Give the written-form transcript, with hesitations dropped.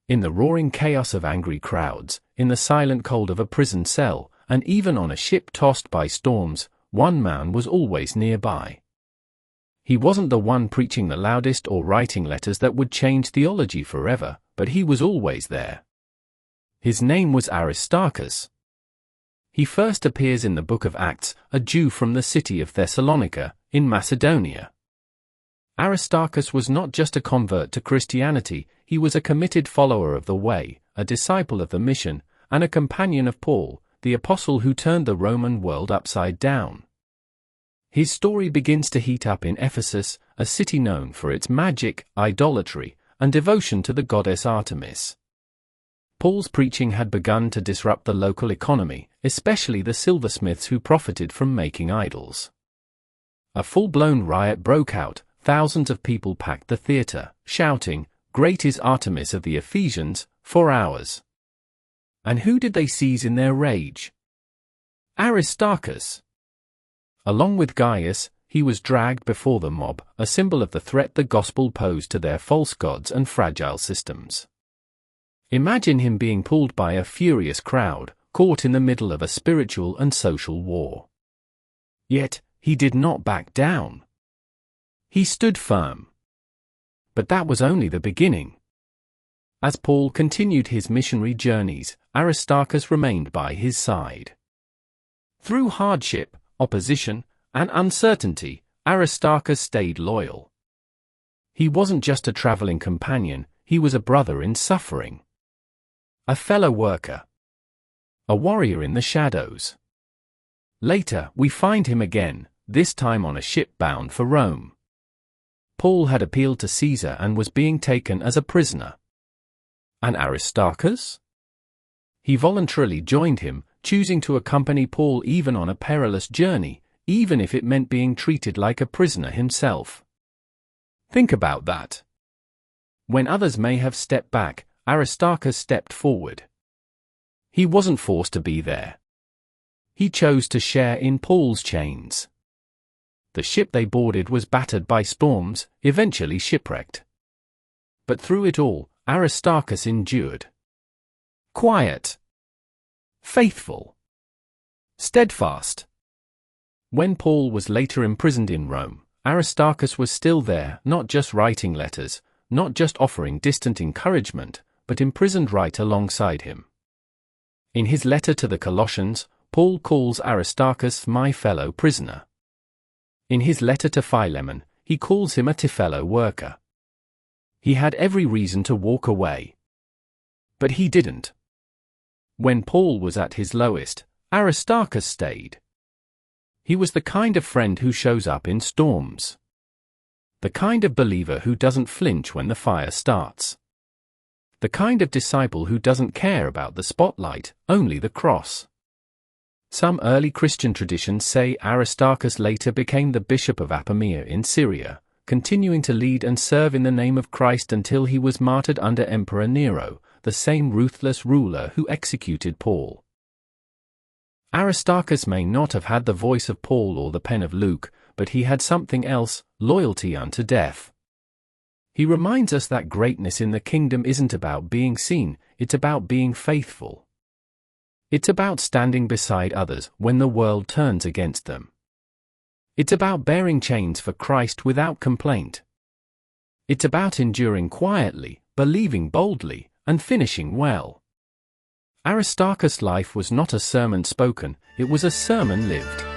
In the roaring chaos of angry crowds, in the silent cold of a prison cell, and even on a ship tossed by storms, one man was always nearby. He wasn't the one preaching the loudest or writing letters that would change theology forever, but he was always there. His name was Aristarchus. He first appears in the book of Acts, a Jew from the city of Thessalonica, in Macedonia. Aristarchus was not just a convert to Christianity, he was a committed follower of the way, a disciple of the mission, and a companion of Paul, the apostle who turned the Roman world upside down. His story begins to heat up in Ephesus, a city known for its magic, idolatry, and devotion to the goddess Artemis. Paul's preaching had begun to disrupt the local economy, especially the silversmiths who profited from making idols. A full-blown riot broke out. Thousands of people packed the theater, shouting, "Great is Artemis of the Ephesians," for hours. And who did they seize in their rage? Aristarchus. Along with Gaius, he was dragged before the mob, a symbol of the threat the gospel posed to their false gods and fragile systems. Imagine him being pulled by a furious crowd, caught in the middle of a spiritual and social war. Yet, he did not back down. He stood firm. But that was only the beginning. As Paul continued his missionary journeys, Aristarchus remained by his side. Through hardship, opposition, and uncertainty, Aristarchus stayed loyal. He wasn't just a traveling companion, he was a brother in suffering. A fellow worker. A warrior in the shadows. Later, we find him again, this time on a ship bound for Rome. Paul had appealed to Caesar and was being taken as a prisoner. And Aristarchus? He voluntarily joined him, choosing to accompany Paul even on a perilous journey, even if it meant being treated like a prisoner himself. Think about that. When others may have stepped back, Aristarchus stepped forward. He wasn't forced to be there. He chose to share in Paul's chains. The ship they boarded was battered by storms, eventually shipwrecked. But through it all, Aristarchus endured. Quiet. Faithful. Steadfast. When Paul was later imprisoned in Rome, Aristarchus was still there, not just writing letters, not just offering distant encouragement, but imprisoned right alongside him. In his letter to the Colossians, Paul calls Aristarchus my fellow prisoner. In his letter to Philemon, he calls him a fellow worker. He had every reason to walk away. But he didn't. When Paul was at his lowest, Aristarchus stayed. He was the kind of friend who shows up in storms. The kind of believer who doesn't flinch when the fire starts. The kind of disciple who doesn't care about the spotlight, only the cross. Some early Christian traditions say Aristarchus later became the bishop of Apamea in Syria, continuing to lead and serve in the name of Christ until he was martyred under Emperor Nero, the same ruthless ruler who executed Paul. Aristarchus may not have had the voice of Paul or the pen of Luke, but he had something else, loyalty unto death. He reminds us that greatness in the kingdom isn't about being seen, it's about being faithful. It's about standing beside others when the world turns against them. It's about bearing chains for Christ without complaint. It's about enduring quietly, believing boldly, and finishing well. Aristarchus' life was not a sermon spoken, it was a sermon lived.